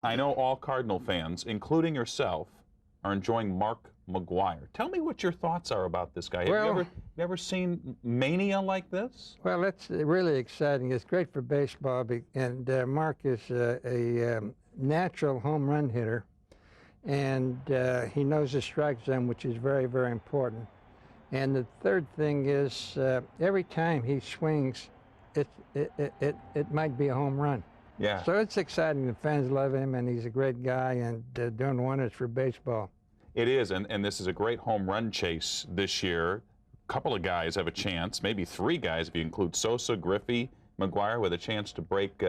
I know all Cardinal fans, including yourself, are enjoying Mark McGwire. Tell me what your thoughts are about this guy. Well, Have you ever seen mania like this? well, that's really exciting. It's great for baseball, and Mark is a natural home run hitter, and he knows the strike zone, which is very, very important. And the third thing is every time he swings, it might be a home run. Yeah. So it's exciting. The fans love him, and he's a great guy and doing wonders for baseball. It is, and this is a great home run chase this year. A couple of guys have a chance, maybe three guys if you include Sosa, Griffey, McGwire, with a chance to break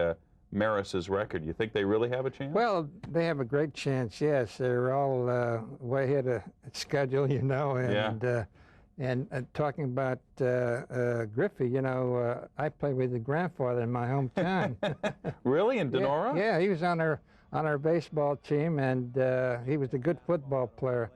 Maris's record. You think they really have a chance? Well, they have a great chance, yes. They're all way ahead of schedule, you know, and yeah. And talking about Griffey, you know, I played with his grandfather in my hometown. Really, in Denora? Yeah, he was on our baseball team, and he was a good football player.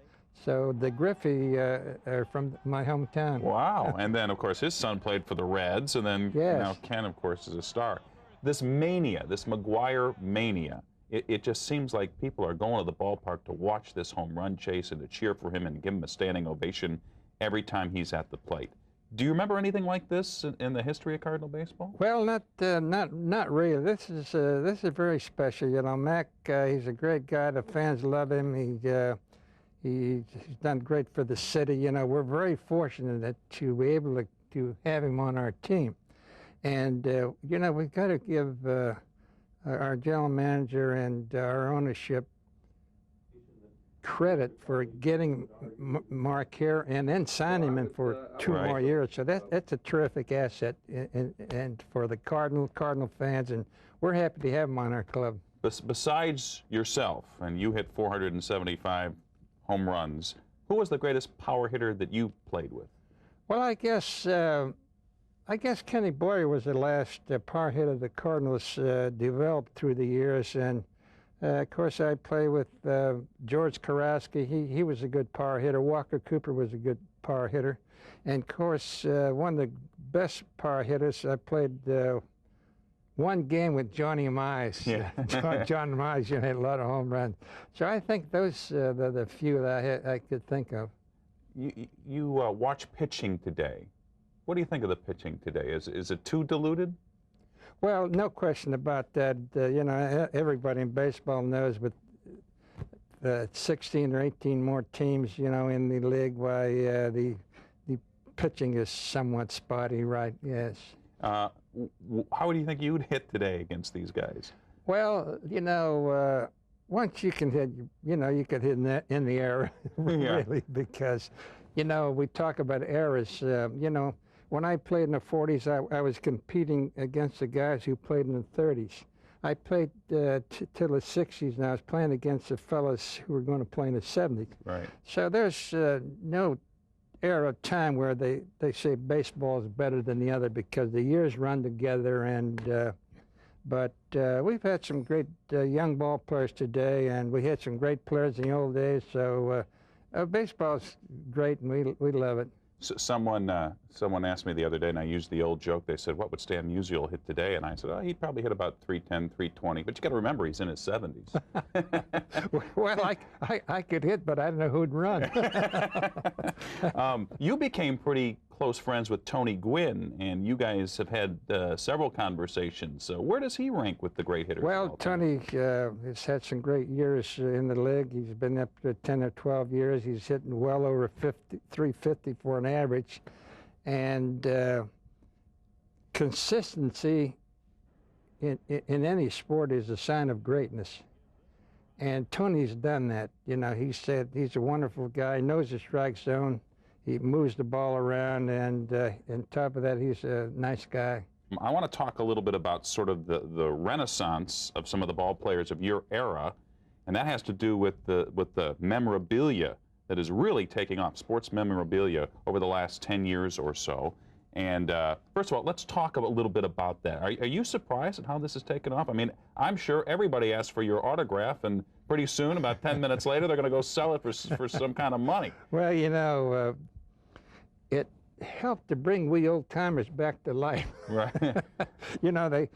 So the Griffey are from my hometown. Wow! And then, of course, his son played for the Reds, and then yes. Now Ken, of course, is a star. This mania, this McGwire mania, it just seems like people are going to the ballpark to watch this home run chase and to cheer for him and give him a standing ovation every time he's at the plate. Do you remember anything like this in the history of Cardinal baseball? Well, not really. This is very special. You know, Mac, he's a great guy. The fans love him. He's done great for the city. You know, we're very fortunate to be able to have him on our team. And you know, we've got to give our general manager and our ownership credit for getting Mark here and then signing him for 2 right. more years. So that's a terrific asset and for the Cardinal fans, and we're happy to have him on our club. Besides yourself, and you hit 475 home runs, who was the greatest power hitter that you played with? Well, I guess Kenny Boyer was the last power hitter the Cardinals developed through the years, and of course, I play with George Karowski. He was a good power hitter. Walker Cooper was a good power hitter. And, of course, one of the best power hitters, I played one game with Johnny Mize. Yeah. John Mize, you know, had a lot of home runs. So I think those are the few that I could think of. You watch pitching today. What do you think of the pitching today? Is it too diluted? Well, no question about that. You know, everybody in baseball knows with 16 or 18 more teams, you know, in the league, why the pitching is somewhat spotty, right? Yes. How do you think you'd hit today against these guys? Well, you know, once you can hit, you know, you could hit in the air, really, yeah. Because, you know, we talk about errors, you know. When I played in the 40s, I was competing against the guys who played in the 30s. I played till the 60s, and I was playing against the fellas who were going to play in the 70s. Right. So there's no era of time where they say baseball is better than the other because the years run together. And but we've had some great young ball players today, and we had some great players in the old days. So baseball's great, and we love it. So someone asked me the other day, and I used the old joke. They said, what would Stan Musial hit today? And I said, oh, he'd probably hit about 310, 320. But you got to remember, he's in his 70s. Well, I could hit, but I don't know who'd run. You became pretty close friends with Tony Gwynn, and you guys have had several conversations. So where does he rank with the great hitters? Well, Tony has had some great years in the league. He's been up to 10 or 12 years. He's hitting well over 350 for an average. And consistency in any sport is a sign of greatness. And Tony's done that. You know, he said he's a wonderful guy, knows the strike zone. He moves the ball around, and on top of that, he's a nice guy. I want to talk a little bit about sort of the renaissance of some of the ball players of your era, and that has to do with the memorabilia that is really taking off, sports memorabilia, over the last 10 years or so. And first of all, let's talk a little bit about that. Are you surprised at how this has taken off? I mean, I'm sure everybody asks for your autograph, and pretty soon, about 10 minutes later, they're going to go sell it for some kind of money. Well, you know, helped to bring we old timers back to life. Right. You know,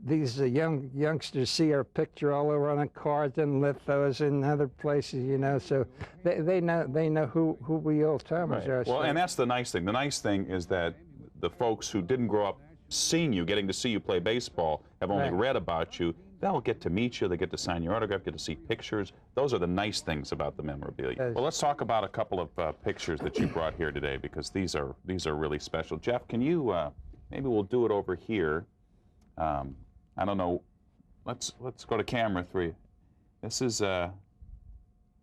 these youngsters see our picture all over on the cards and lithos and other places. You know, so they know who we old timers are. Well, so. and that's the nice thing. The nice thing is that the folks who didn't grow up seeing you, getting to see you play baseball, have only read about you. They'll get to meet you, they get to sign your autograph, get to see pictures. Those are the nice things about the memorabilia. Well, let's talk about a couple of pictures that you brought here today, because these are really special. Jeff, can you, maybe we'll do it over here. I don't know, let's go to camera 3. This is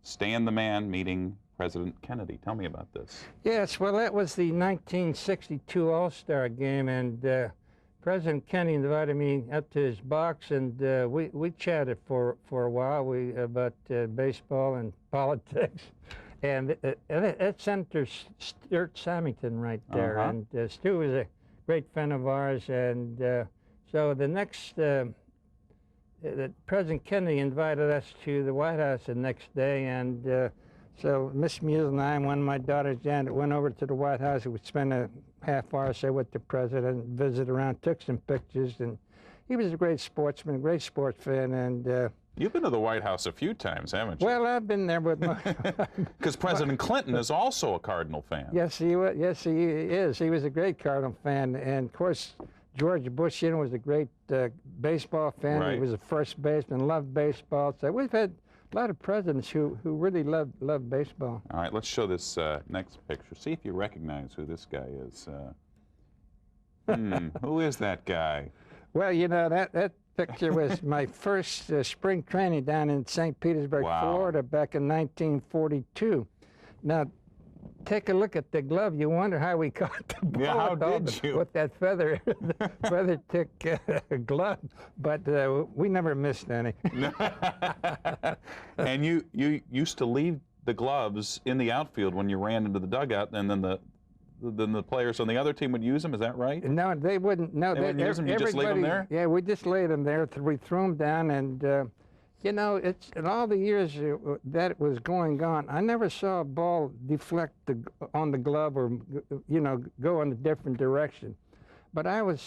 Stan the Man meeting President Kennedy. Tell me about this. Yes, well, that was the 1962 All-Star game, and President Kennedy invited me up to his box, and we chatted for a while about baseball and politics. And that's Senator Stuart Samington right there. And Stu was a great friend of ours. And so the next, President Kennedy invited us to the White House the next day. And so Miss Musial and I and one of my daughters, Janet, went over to the White House. We spent a half hour or so with the president, visited around, took some pictures, and he was a great sportsman, a great sports fan. And you've been to the White House a few times, haven't you? Well, I've been there with my. Because President Clinton is also a Cardinal fan. Yes, he is. He was a great Cardinal fan, and of course, George Bush, you know, was a great baseball fan. Right. He was a first baseman, loved baseball. So we've had a lot of presidents who really love baseball. All right, let's show this next picture. See if you recognize who this guy is. Who is that guy? Well, you know, that picture was my first spring training down in St. Petersburg, Florida, back in 1942. Now, take a look at the glove. You wonder how we caught the ball. Yeah, how did you? With that feather tick glove, but we never missed any. And you used to leave the gloves in the outfield when you ran into the dugout, and then the players on the other team would use them. Is that right? No, they wouldn't. No, they wouldn't use them. You just leave them there? Yeah, we just laid them there. We threw them down, and you know, it's in all the years that it was going on, I never saw a ball deflect on the glove or, you know, go in a different direction. But I like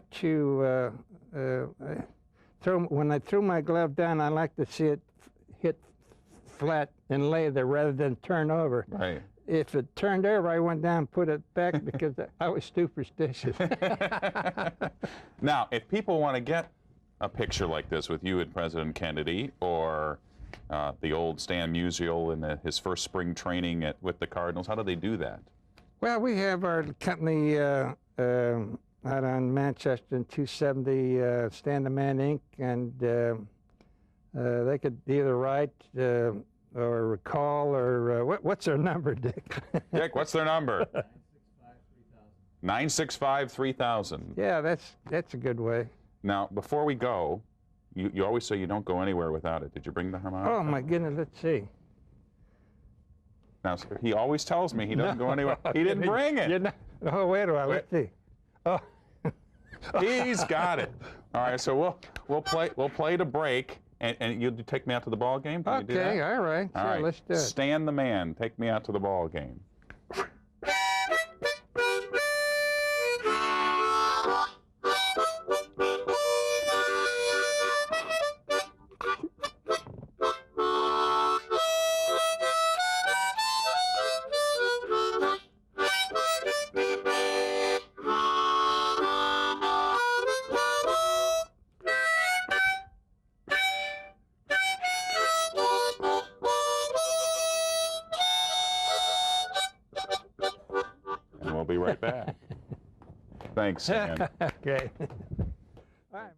to when I threw my glove down, I like to see it hit flat and lay there rather than turn over. Right. If it turned over, I went down and put it back because I was superstitious. Now, if people want to get a picture like this with you and President Kennedy, or the old Stan Musial in his first spring training with the Cardinals, how do they do that? Well, we have our company out on Manchester in 270, Stan the Man Inc., and they could either write or call, or what's their number, Dick? Dick, what's their number? 965-3000. Yeah, that's a good way. Now, before we go, you always say you don't go anywhere without it. Did you bring the harmonica? Oh, my goodness, let's see. Now, sir, he always tells me he doesn't go anywhere. He didn't bring it. Oh, wait a while, let's see. Oh. He's got it. All right, so we'll play to break, and you'll take me out to the ball game? Can you do that? Okay, all right. All sure, right. Let's do it. Stan the Man, take me out to the ball game. We'll be right back. Thanks, Stan. Okay. All right.